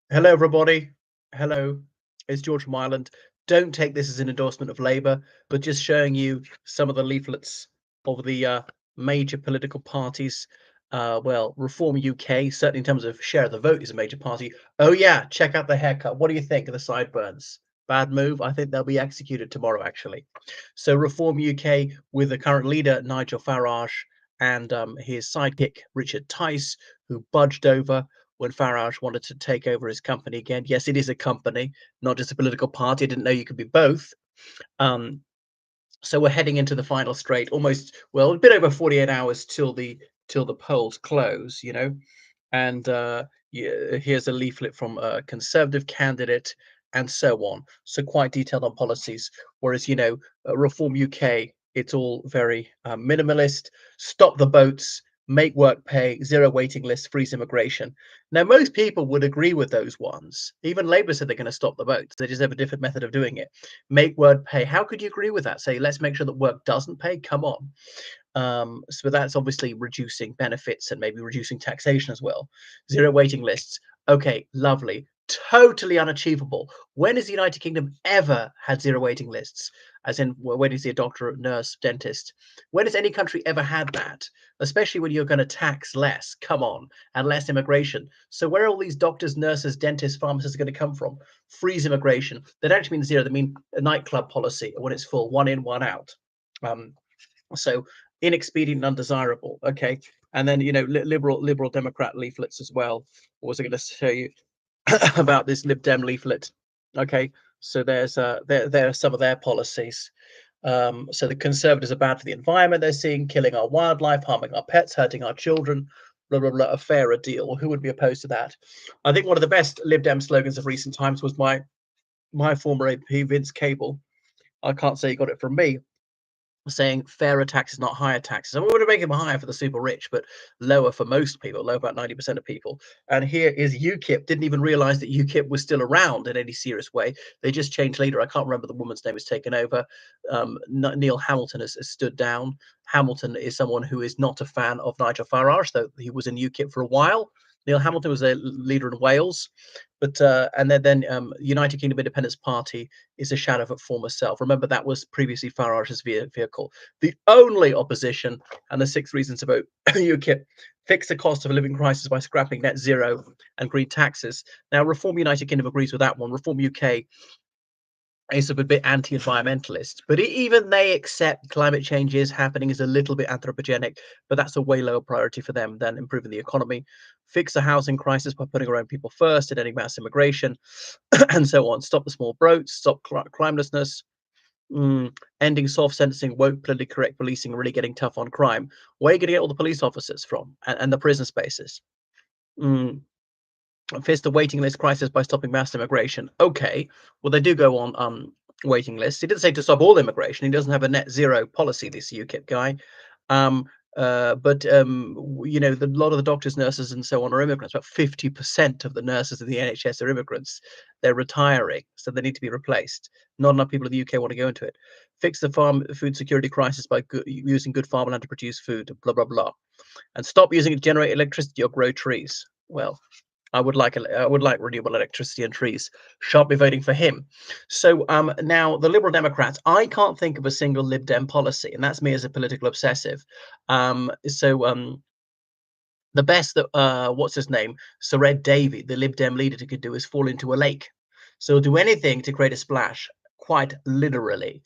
Hello, everybody. Hello, it's George from Ireland. Don't take this as an endorsement of Labour, but just showing you some of the leaflets of the major political parties. Well, Reform UK, certainly in terms of share of the vote, is a major party. Oh, yeah, check out the haircut. What do you think of the sideburns? Bad move. I think they'll be executed tomorrow, actually. So, Reform UK with the current leader, Nigel Farage, and his sidekick, Richard Tice, who budged over when Farage wanted to take over his company again. Yes, it is a company, not just a political party. I didn't know you could be both. Um, so we're heading into the final straight, almost well, a bit over 48 hours till the polls close, And yeah, here's a leaflet from a conservative candidate and so on. So quite detailed on policies. Whereas, Reform UK, it's all very minimalist. Stop the boats, make work pay, zero waiting lists, freeze immigration. Now, most people would agree with those ones. Even Labour said they're going to stop the boats. They just have a different method of doing it. Make work pay. How could you agree with that? Say, let's make sure that work doesn't pay. Come on. So that's obviously reducing benefits and maybe reducing taxation as well. Zero waiting lists. Okay, lovely. Totally unachievable. When has the United Kingdom ever had zero waiting lists? As in, when you see a doctor, nurse, dentist? When has any country ever had that? Especially when you're going to tax less, come on, and less immigration. So where are all these doctors, nurses, dentists, pharmacists are going to come from? Freeze immigration. They don't actually mean zero. They mean a nightclub policy when it's full, one in, one out. So inexpedient and undesirable. Okay, and then liberal Democrat leaflets as well. What was I going to show you about this Lib Dem leaflet? Okay, so there are some of their policies. So the Conservatives are bad for the environment. They're seeing killing our wildlife, harming our pets, hurting our children. Blah blah blah. A fairer deal. Who would be opposed to that? I think one of the best Lib Dem slogans of recent times was my former AP Vince Cable. I can't say he got it from me, saying fairer taxes, not higher taxes. I want to make them higher for the super rich, but lower for most people, low about 90% of people. And here is UKIP. Didn't even realize that UKIP was still around in any serious way. They just changed leader. I can't remember the woman's name has taken over. Neil Hamilton has stood down. Hamilton is someone who is not a fan of Nigel Farage, though he was in UKIP for a while. Neil Hamilton was a leader in Wales, but and then United Kingdom Independence Party is a shadow of its former self. Remember, that was previously Farage's vehicle. The only opposition and the six reasons to vote UKIP: fix the cost of a living crisis by scrapping net zero and green taxes. Now, Reform United Kingdom agrees with that one. Reform UK is a bit anti-environmentalist, but even they accept climate change is happening, is a little bit anthropogenic, but that's a way lower priority for them than improving the economy. Fix the housing crisis by putting our own people first and ending mass immigration, and so on. Stop the small boats, stop crimelessness, ending soft sentencing, woke politically correct policing, really getting tough on crime. Where are you going to get all the police officers from and the prison spaces? Mm, Fix the waiting list crisis by stopping mass immigration. Okay, well, they do go on waiting lists. He didn't say to stop all immigration. He doesn't have a net zero policy, this UKIP guy. Um, but a lot of the doctors, nurses, and so on are immigrants. About 50% of the nurses in the NHS are immigrants. They're retiring, so they need to be replaced. Not enough people in the UK want to go into it. Fix the farm food security crisis by using good farmland to produce food. Blah blah blah, and stop using it to generate electricity or grow trees. Well, I would like renewable electricity and trees. Shan't be voting for him. So now the Liberal Democrats, I can't think of a single Lib Dem policy, and that's me as a political obsessive. So the best that what's his name, Sir Ed Davey, the Lib Dem leader, could do is fall into a lake. So he'll do anything to create a splash, quite literally.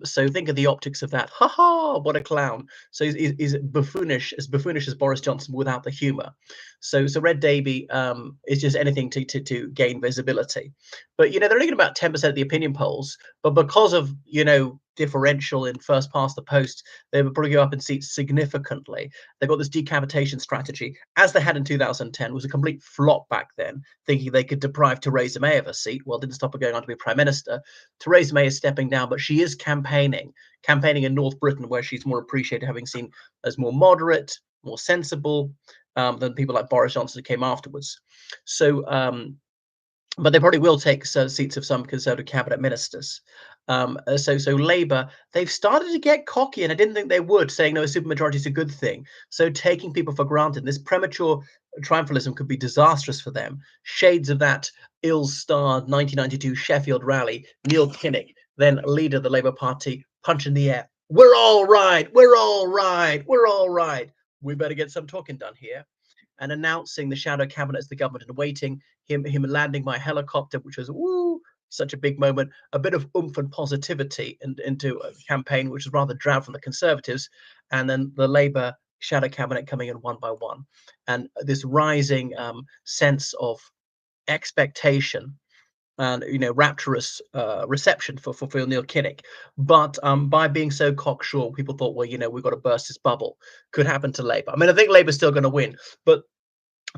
So think of the optics of that. Ha ha! What a clown! So he's buffoonish as Boris Johnson without the humour. So Red Davey is just anything to gain visibility. But they're only getting about 10% of the opinion polls. But because of differential in first past the post, they will probably go up in seats significantly. They've got this decapitation strategy, as they had in 2010, was a complete flop back then, thinking they could deprive Theresa May of a seat. Well, didn't stop her going on to be prime minister. Theresa May is stepping down, but she is campaigning in North Britain, where she's more appreciated, having seen as more moderate, more sensible than people like Boris Johnson who came afterwards. So, but they probably will take seats of some Conservative cabinet ministers. So Labour, they've started to get cocky, and I didn't think they would, saying no, a supermajority is a good thing. So taking people for granted, this premature triumphalism could be disastrous for them. Shades of that ill-starred 1992 Sheffield rally. Neil Kinnock, then leader of the Labour Party, punch in the air. We're all right. We're all right. We're all right. We better get some talking done here. And announcing the shadow cabinet as the government in waiting, him landing by helicopter, which was woo, such a big moment, a bit of oomph and positivity into a campaign which was rather drab from the Conservatives, and then the Labour shadow cabinet coming in one by one, and this rising sense of expectation and rapturous reception for Neil Kinnock. But by being so cocksure, people thought, well, we've got to burst this bubble. Could happen to Labour. I mean, I think Labour's still going to win, but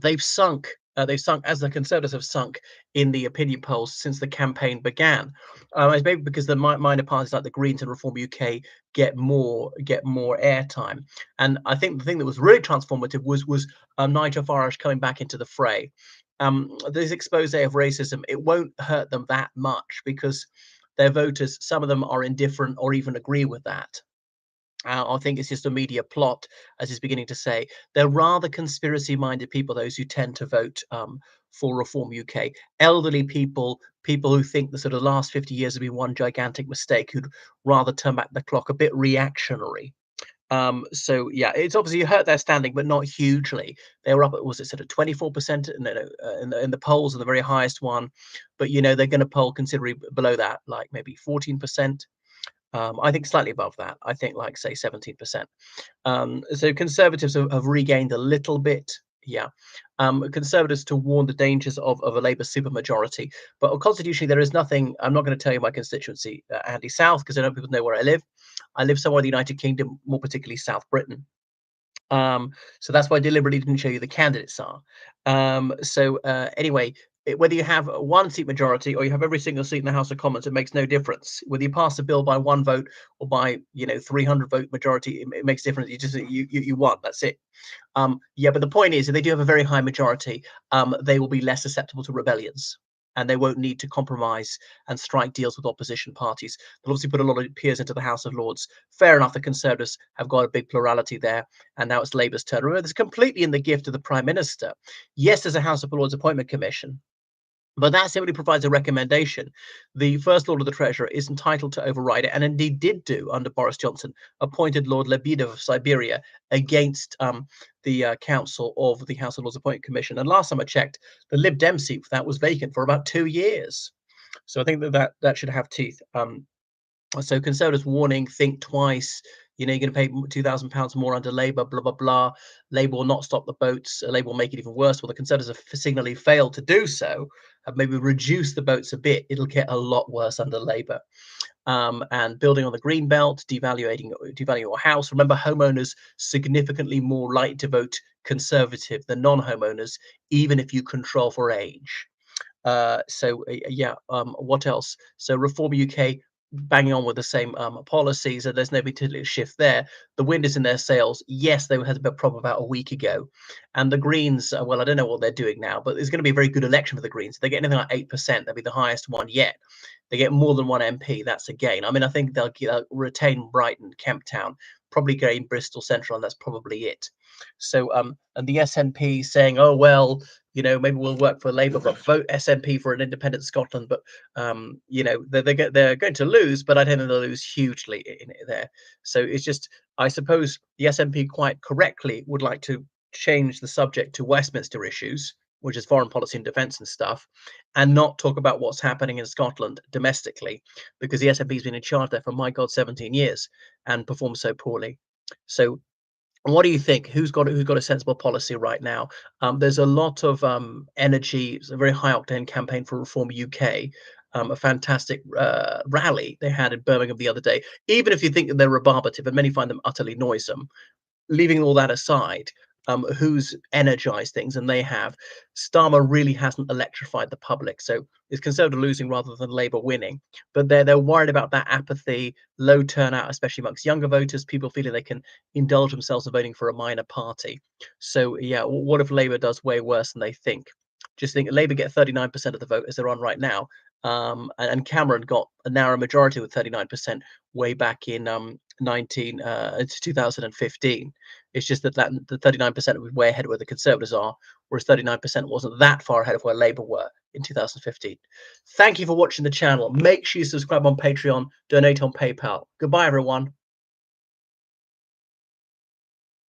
they've sunk. They've sunk as the Conservatives have sunk in the opinion polls since the campaign began. It's maybe because the minor parties like the Greens and Reform UK get more airtime. And I think the thing that was really transformative was Nigel Farage coming back into the fray. This expose of racism, it won't hurt them that much because their voters, some of them are indifferent or even agree with that. I think it's just a media plot, as he's beginning to say. They're rather conspiracy-minded people, those who tend to vote for Reform UK. Elderly people, people who think the sort of last 50 years have been one gigantic mistake, who'd rather turn back the clock, a bit reactionary. So yeah, it's obviously hurt their standing, but not hugely. They were up at, was it sort of 24% in the polls, and the very highest one, but they're going to poll considerably below that, like maybe 14%. I think slightly above that. I think like say 17%. So Conservatives have regained a little bit. Yeah. Conservatives to warn the dangers of a Labour supermajority. But constitutionally, there is nothing. I'm not going to tell you my constituency, Andy, South, because I know people know where I live. I live somewhere in the United Kingdom, more particularly South Britain. So that's why I deliberately didn't show you the candidates are. Anyway, whether you have a one seat majority or you have every single seat in the House of Commons, it makes no difference. Whether you pass a bill by one vote or by 300 vote majority, it makes difference. You won. That's it. Yeah, but the point is, if they do have a very high majority, they will be less susceptible to rebellions. And they won't need to compromise and strike deals with opposition parties. They'll obviously put a lot of peers into the House of Lords. Fair enough, the Conservatives have got a big plurality there, and now it's Labour's turn. Remember, it's completely in the gift of the Prime Minister. Yes, there's a House of Lords Appointment Commission, but that simply provides a recommendation. The First Lord of the Treasurer is entitled to override it, and indeed did do under Boris Johnson, appointed Lord Lebedeva of Siberia against the Council of the House of Lords Appointment Commission. And last time I checked, the Lib Dem seat for that was vacant for about 2 years. So I think that should have teeth. So Conservatives warning, think twice. You're going to pay £2,000 more under Labour, blah, blah, blah. Labour will not stop the boats. Labour will make it even worse. Well, the Conservatives have signally failed to do so, have maybe reduced the boats a bit. It'll get a lot worse under Labour. And building on the green belt, devaluing your house. Remember, homeowners significantly more likely to vote Conservative than non-homeowners, even if you control for age. What else? So Reform UK banging on with the same policies, and there's no particular shift there. The wind is in their sails. Yes, they had a bit problem about a week ago, and the Greens. Well, I don't know what they're doing now, but it's going to be a very good election for the Greens. If they get anything like 8%, they'll be the highest one yet. They get more than one MP, that's a gain. I mean, I think they'll retain Brighton, Kemp Town, probably gain Bristol Central, and that's probably it. So, and the SNP saying, oh well, maybe we'll work for Labour, but vote SNP for an independent Scotland. But they're going to lose, but I don't think they'll lose hugely in it there. So it's just, I suppose the SNP quite correctly would like to change the subject to Westminster issues, which is foreign policy and defence and stuff, and not talk about what's happening in Scotland domestically, because the SNP's been in charge there for, my God, 17 years and performed so poorly. So what do you think? Who's got a sensible policy right now? There's a lot of energy. It's a very high octane campaign for Reform UK. A fantastic rally they had in Birmingham the other day. Even if you think that they're rebarbative, and many find them utterly noisome, leaving all that aside, who's energized things, and they have. Starmer really hasn't electrified the public, so it's Conservative losing rather than Labour winning. But they're worried about that apathy, low turnout, especially amongst younger voters, people feeling they can indulge themselves in voting for a minor party. So yeah, what if Labour does way worse than they think? Just think, Labour get 39% of the vote as they're on right now, and Cameron got a narrow majority with 39% way back in 2015. It's just that the 39% was way ahead of where the Conservatives are, whereas 39% wasn't that far ahead of where Labour were in 2015. Thank you for watching the channel. Make sure you subscribe on Patreon, donate on PayPal. Goodbye, everyone.